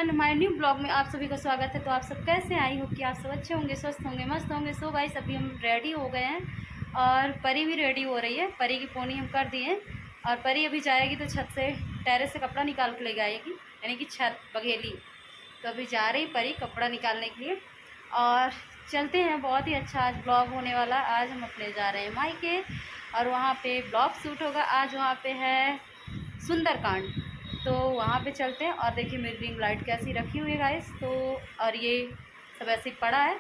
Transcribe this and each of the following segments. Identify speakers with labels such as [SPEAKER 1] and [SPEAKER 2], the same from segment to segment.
[SPEAKER 1] Everyone, हमारे new blog में आप सभी का स्वागत है। तो आप सब कैसे? आई हो कि आप सब अच्छे होंगे, स्वस्थ होंगे, मस्त होंगे। सो गाइस, अभी हम रेडी हो गए हैं और परी भी रेडी हो रही है। परी की पोनी हम कर दिए हैं और परी अभी जाएगी तो छत से, टेरेस से कपड़ा निकाल के लेके आएगी, यानी कि छत बघेली। तो अभी जा रही परी कपड़ा निकालने के लिए और चलते हैं। बहुत ही अच्छा आज ब्लॉग होने वाला। आज हम अपने जा रहे हैं मायके और वहाँ पे ब्लॉग शूट होगा। आज वहाँ पे है सुंदरकांड, तो वहाँ पे चलते हैं। और देखिए मेरी रिंग लाइट कैसी रखी हुई है गाइस। तो और ये सब ऐसे ही पड़ा है।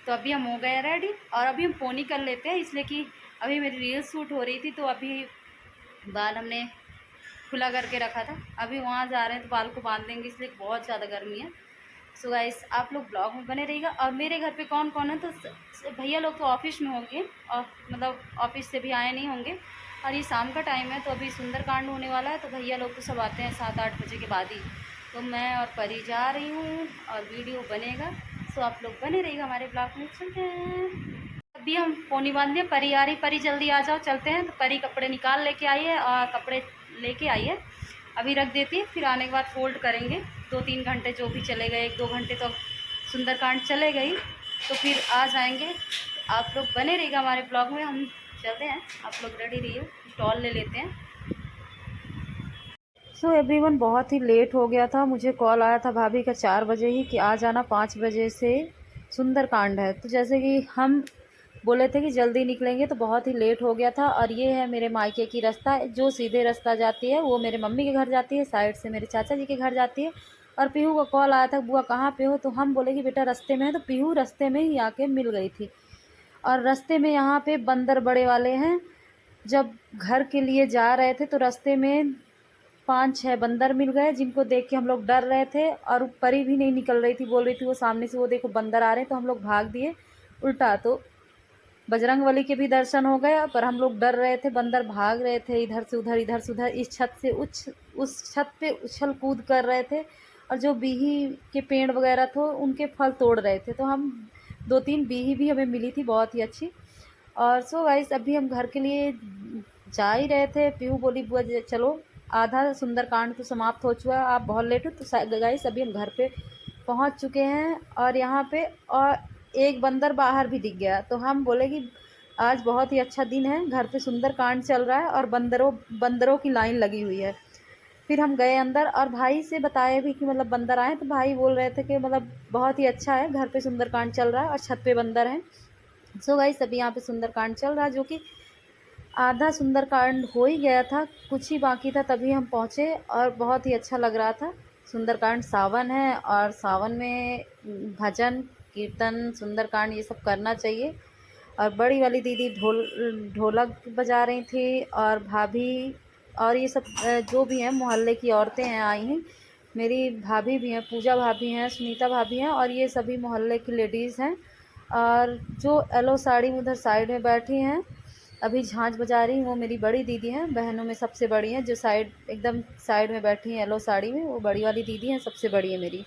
[SPEAKER 1] तो अभी हम हो गए रेडी और अभी हम पोनी कर लेते हैं, इसलिए कि अभी मेरी रील शूट हो रही थी तो अभी बाल हमने खुला करके रखा था। अभी वहाँ जा रहे हैं तो बाल को बांध देंगे, इसलिए बहुत ज़्यादा गर्मी है। सो गाइस, आप लोग ब्लॉग में बने रहिएगा। और मेरे घर पे कौन कौन है, तो भैया लोग तो ऑफिस में होंगे और मतलब ऑफिस से भी आए नहीं होंगे। और ये शाम का टाइम है तो अभी सुंदरकांड होने वाला है, तो भैया लोग तो सब आते हैं 7-8 बजे के बाद ही। तो मैं और परी जा रही हूँ और वीडियो बनेगा। सो आप लोग बने रहिएगा हमारे ब्लॉग में। चलते हैं। अभी हम पोनी बांध दिए, परी आ रही। परी जल्दी आ जाओ, चलते हैं। तो परी कपड़े निकाल लेके आई है और कपड़े लेके आई है, अभी रख देती है। फिर आने के बाद फोल्ड करेंगे। 2-3 घंटे जो भी चले गए, 1-2 घंटे तो सुंदरकांड चले गई, तो फिर आ जाएंगे। आप लोग बने रहिएगा हमारे ब्लॉग में। हम चलते हैं, आप लोग रेडी रहिए, स्टॉल ले लेते हैं। सो एवरीवन, बहुत ही लेट हो गया था। मुझे कॉल आया था भाभी का 4 बजे ही कि आ जाना, 5 बजे से सुंदरकांड है। तो जैसे कि हम बोले थे कि जल्दी निकलेंगे, तो बहुत ही लेट हो गया था। और ये है मेरे मायके की रास्ता, जो सीधे रास्ता जाती है वो मेरे मम्मी के घर जाती है, साइड से मेरे चाचा जी के घर जाती है। और पीहू का कॉल आया था, बुआ कहाँ पे हो? तो हम बोले कि बेटा रास्ते में है। तो पीहू रास्ते में ही आके मिल गई थी। और रास्ते में यहाँ पे बंदर बड़े वाले हैं। जब घर के लिए जा रहे थे तो रास्ते में 5-6 बंदर मिल गए, जिनको देख के हम लोग डर रहे थे। और परी भी नहीं निकल रही थी, बोल रही थी वो सामने से वो देखो बंदर आ रहे हैं। तो हम लोग भाग दिए उल्टा। तो बजरंगबली के भी दर्शन हो गए, पर हम लोग डर रहे थे, बंदर भाग रहे थे इधर से उधर, इधर से उधर। इस छत से उस छत पे उछल कूद कर रहे थे। और जो बीही के पेड़ वगैरह थे उनके फल तोड़ रहे थे। तो हम 2-3 बीही भी हमें मिली थी, बहुत ही अच्छी। और सो गाइस, अभी हम घर के लिए जा ही रहे थे। पीहू बोली बुआ चलो, आधा सुंदरकांड तो समाप्त हो चुका है, आप बहुत लेट हो। तो गाइस अभी हम घर पे पहुंच चुके हैं और यहाँ पे और एक बंदर बाहर भी दिख गया। तो हम बोले कि आज बहुत ही अच्छा दिन है, घर पे सुंदरकांड चल रहा है और बंदरों की लाइन लगी हुई है। फिर हम गए अंदर और भाई से बताए भी कि मतलब बंदर आए। तो भाई बोल रहे थे कि मतलब बहुत ही अच्छा है, घर पे सुंदरकांड चल रहा है और छत पे बंदर हैं। सो गाइस, अभी यहाँ पे सुंदरकांड चल रहा है, जो कि आधा सुंदरकांड हो ही गया था, कुछ ही बाकी था, तभी हम पहुँचे और बहुत ही अच्छा लग रहा था। सुंदरकांड सावन है और सावन में भजन कीर्तन सुंदरकांड ये सब करना चाहिए। और बड़ी वाली दीदी ढोलक बजा रही थी और भाभी और ये सब जो भी हैं मोहल्ले की औरतें हैं आई हैं। मेरी भाभी भी हैं, पूजा भाभी हैं, सुनीता भाभी हैं, और ये सभी मोहल्ले की लेडीज़ हैं। और जो येलो साड़ी में उधर साइड में बैठी हैं अभी झांझ बजा रही, वो मेरी बड़ी दीदी हैं, बहनों में सबसे बड़ी हैं। जो साइड एकदम साइड में बैठी हैं येलो साड़ी में, वो बड़ी वाली दीदी हैं, सबसे बड़ी है मेरी।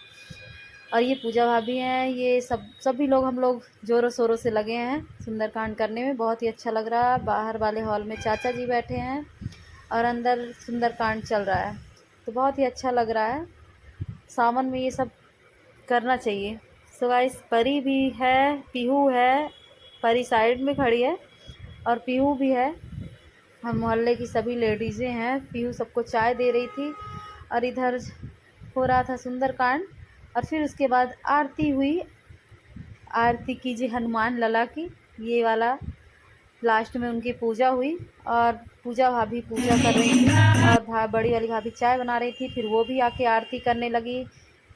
[SPEAKER 1] और ये पूजा भाभी हैं। ये सभी लोग हम लोग ज़ोरों शोरों से लगे हैं सुंदरकांड करने में। बहुत ही अच्छा लग रहा है। बाहर वाले हॉल में चाचा जी बैठे हैं और अंदर सुंदरकांड चल रहा है, तो बहुत ही अच्छा लग रहा है। सावन में ये सब करना चाहिए। सो गाइस, परी भी है, पीहू है, परी साइड में खड़ी है और पीहू भी है। हम मोहल्ले की सभी लेडीज़ें हैं। पीहू सबको चाय दे रही थी और इधर हो रहा था सुंदरकांड। और फिर उसके बाद आरती हुई। आरती कीजिए हनुमान लला की, ये वाला लास्ट में उनकी पूजा हुई। और पूजा भाभी पूजा कर रही थी और बड़ी वाली भाभी चाय बना रही थी। फिर वो भी आके आरती करने लगी।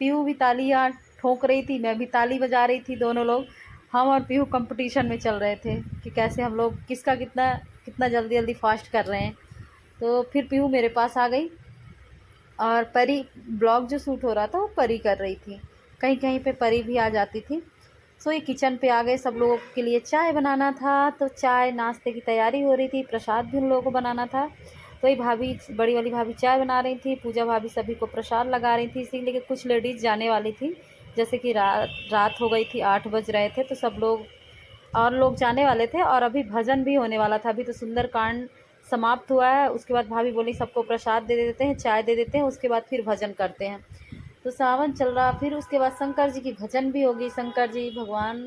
[SPEAKER 1] पीहू भी तालियां ठोक रही थी, मैं भी ताली बजा रही थी। दोनों लोग, हम और पीहू कंपटीशन में चल रहे थे कि कैसे हम लोग किसका कितना कितना जल्दी जल्दी फास्ट कर रहे हैं। तो फिर पीहू मेरे पास आ गई और परी ब्लॉग जो शूट हो रहा था वो परी कर रही थी। कहीं कहीं पे परी भी आ जाती थी। सो ये किचन पे आ गए, सब लोगों के लिए चाय बनाना था। तो चाय नाश्ते की तैयारी हो रही थी, प्रसाद भी उन लोगों को बनाना था। तो ये भाभी, बड़ी वाली भाभी चाय बना रही थी, पूजा भाभी सभी को प्रसाद लगा रही थी। इसीलिए कि कुछ लेडीज़ जाने वाली थी, जैसे कि रात हो गई थी, 8 बज रहे थे, तो सब लोग और लोग जाने वाले थे। और अभी भजन भी होने वाला था। अभी तो सुंदरकांड समाप्त हुआ है, उसके बाद भाभी बोली सबको प्रसाद दे देते हैं, चाय दे देते हैं, उसके बाद फिर भजन करते हैं। तो सावन चल रहा, फिर उसके बाद शंकर जी की भजन भी होगी, शंकर जी भगवान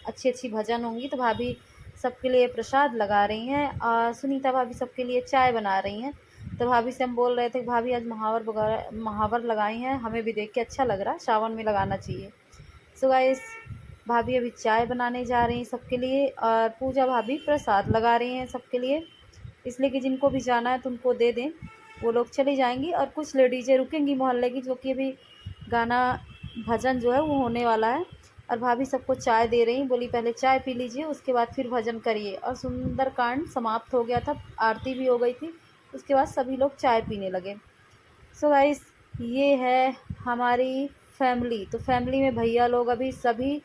[SPEAKER 1] अच्छी अच्छी भजन होंगी। तो भाभी सबके लिए प्रसाद लगा रही हैं और सुनीता भाभी सबके लिए चाय बना रही हैं। तो भाभी से हम बोल रहे थे भाभी आज महावर लगाई हैं, हमें भी देख के अच्छा लग रहा है, सावन में लगाना चाहिए। सो गाइस भाभी अभी चाय बनाने जा रही हैं सबके लिए और पूजा भाभी प्रसाद लगा रही हैं सबके लिए, इसलिए कि जिनको भी जाना है तो उनको दे दें, वो लोग चली जाएंगी। और कुछ लेडीज़ें रुकेंगी मोहल्ले की, जो कि अभी गाना भजन जो है वो होने वाला है। और भाभी सबको चाय दे रही, बोली पहले चाय पी लीजिए उसके बाद फिर भजन करिए। और सुंदरकांड समाप्त हो गया था, आरती भी हो गई थी, उसके बाद सभी लोग चाय पीने लगे। सो गाइस ये है हमारी फैमिली। तो फैमिली में भैया लोग अभी सभी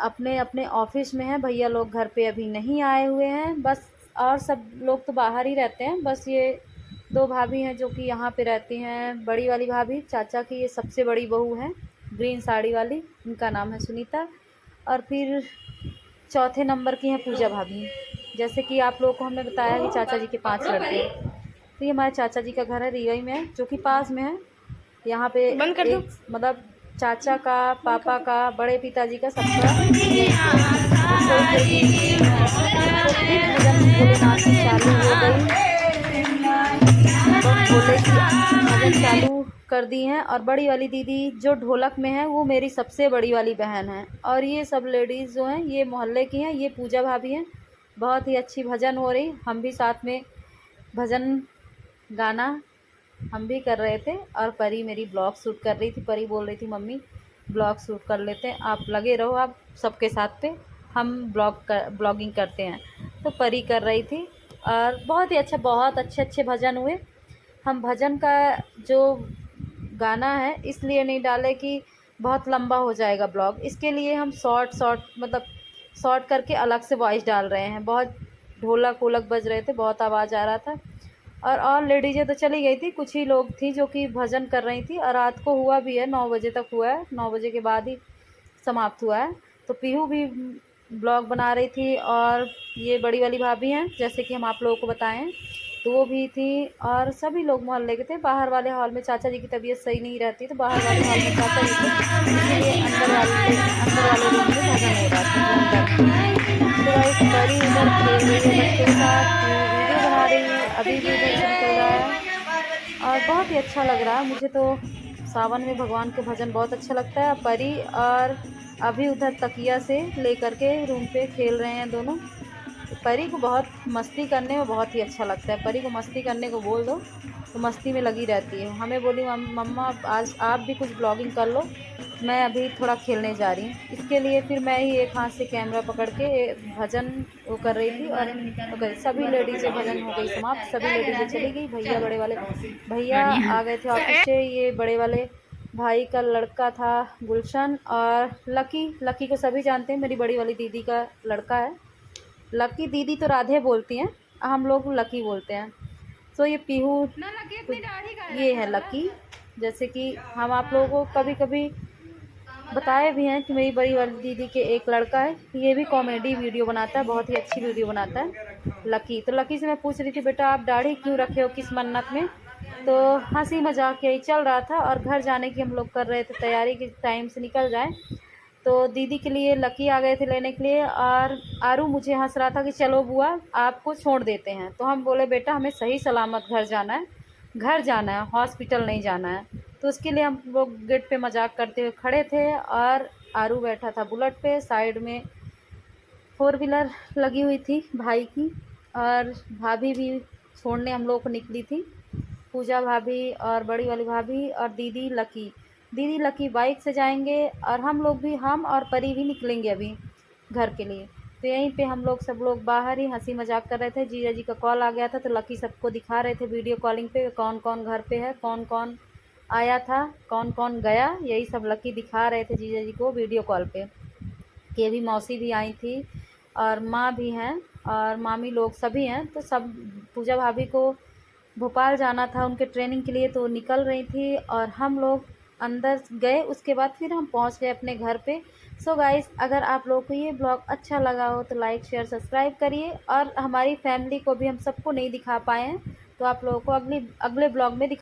[SPEAKER 1] अपने अपने ऑफिस में हैं, भैया लोग घर पे अभी नहीं आए हुए हैं बस, और सब लोग तो बाहर ही रहते हैं। बस ये 2 भाभी हैं जो कि यहाँ पे रहती हैं। बड़ी वाली भाभी चाचा की ये सबसे बड़ी बहू है, ग्रीन साड़ी वाली, उनका नाम है सुनीता। और फिर चौथे नंबर की हैं पूजा भाभी। जैसे कि आप लोगों को हमने बताया कि चाचा जी के 5 लड़के हैं, तो ये हमारे चाचा जी का घर है रिवई में, जो कि पास में है। यहाँ पे एक मतलब चाचा का, पापा का, बड़े पिताजी का, सबका चालू हो गई, भोले की भजन चालू कर दी हैं। और बड़ी वाली दीदी जो ढोलक में है वो मेरी सबसे बड़ी वाली बहन है। और ये सब लेडीज़ जो हैं ये मोहल्ले की हैं, ये पूजा भाभी हैं। बहुत ही अच्छी भजन हो रही, हम भी साथ में भजन गाना हम भी कर रहे थे। और परी मेरी ब्लॉग शूट कर रही थी, परी बोल रही थी मम्मी ब्लॉग शूट कर लेते हैं, आप लगे रहो, आप सबके साथ पे हम ब्लॉगिंग करते हैं। तो परी कर रही थी और बहुत ही अच्छा, बहुत अच्छे अच्छे भजन हुए। हम भजन का जो गाना है इसलिए नहीं डाले कि बहुत लंबा हो जाएगा ब्लॉग, इसके लिए हम शॉर्ट मतलब शॉर्ट करके अलग से वॉइस डाल रहे हैं। बहुत ढोलक वोलक बज रहे थे, बहुत आवाज़ आ रहा था। और लेडीज़ें तो चली गई थी, कुछ ही लोग थी जो कि भजन कर रही थी। और रात को हुआ भी है, 9 बजे तक हुआ है, 9 बजे के बाद ही समाप्त हुआ है। तो पीहू भी ब्लॉग बना रही थी और ये बड़ी वाली भाभी हैं जैसे कि हम आप लोगों को बताएं, तो वो भी थी। और सभी लोग मोहल्ले के थे। बाहर वाले हॉल में चाचा जी की तबीयत सही नहीं रहती, तो बाहर वाले हॉल में चाचा जी थे, इसलिए अंदर वाले रूम में भजन हो रहा था। तो भाई बड़ी उधर खेल रही है बच्चे के साथ, वीडियो बना रही है, अभी भी भजन चल रहा है और बहुत ही अच्छा लग रहा है मुझे। तो सावन में भगवान के भजन बहुत अच्छा लगता है। परी और अभी उधर तकिया से लेकर के रूम पे खेल रहे हैं दोनों। परी को बहुत मस्ती करने में बहुत ही अच्छा लगता है, परी को मस्ती करने को बोल दो तो मस्ती में लगी रहती है। हमें बोली मम्मा आज आप भी कुछ ब्लॉगिंग कर लो, मैं अभी थोड़ा खेलने जा रही हूँ। इसके लिए फिर मैं ही एक हाथ से कैमरा पकड़ के भजन वो कर रही थी। और सभी लेडीज़ें भजन हो गई समाप्त, सभी लेडीज़ें चली गई। भैया बड़े वाले भैया आ गए थे ऑफिस से। ये बड़े वाले भाई का लड़का था गुलशन, और लकी को सभी जानते हैं, मेरी बड़ी वाली दीदी का लड़का है। लकी दीदी तो राधे बोलती हैं, हम लोग लकी बोलते हैं। तो ये पीहू ये है लकी। जैसे कि हम आप लोगों को कभी कभी बताए भी हैं कि मेरी बड़ी वाली दीदी के एक लड़का है, ये भी कॉमेडी वीडियो बनाता है, बहुत ही अच्छी वीडियो बनाता है लकी। तो लकी से मैं पूछ रही थी बेटा आप दाढ़ी क्यों रखे हो, किस मन्नत में? तो हंसी मजाक यही चल रहा था और घर जाने की हम लोग कर रहे थे तैयारी कि टाइम से निकल जाए। तो दीदी के लिए लकी आ गए थे लेने के लिए, और आरू मुझे हंस रहा था कि चलो बुआ आपको छोड़ देते हैं। तो हम बोले बेटा हमें सही सलामत घर जाना है, घर जाना है, हॉस्पिटल नहीं जाना है। तो उसके लिए हम लोग गेट पे मजाक करते हुए खड़े थे और आरू बैठा था बुलेट पे, साइड में 4 व्हीलर लगी हुई थी भाई की। और भाभी भी छोड़ने हम लोग को निकली थी, पूजा भाभी और बड़ी वाली भाभी और दीदी लकी बाइक से जाएंगे और हम लोग भी, हम और परी भी निकलेंगे अभी घर के लिए। तो यहीं पे हम लोग सब लोग बाहर ही हंसी मजाक कर रहे थे। जीजा जी का कॉल आ गया था तो लकी सबको दिखा रहे थे वीडियो कॉलिंग पे कौन कौन घर पे है, कौन कौन आया था, कौन कौन गया, यही सब लकी दिखा रहे थे जीजा जी को वीडियो कॉल पे। कि अभी मौसी भी आई थी और माँ भी हैं और मामी लोग सभी हैं। तो सब पूजा भाभी को भोपाल जाना था उनके ट्रेनिंग के लिए, तो निकल रही थी और हम लोग अंदर गए। उसके बाद फिर हम पहुंच गए अपने घर पे। सो गाइस अगर आप लोगों को ये ब्लॉग अच्छा लगा हो तो लाइक शेयर सब्सक्राइब करिए। और हमारी फैमिली को भी हम सबको नहीं दिखा पाए हैं, तो आप लोगों को अगले ब्लॉग में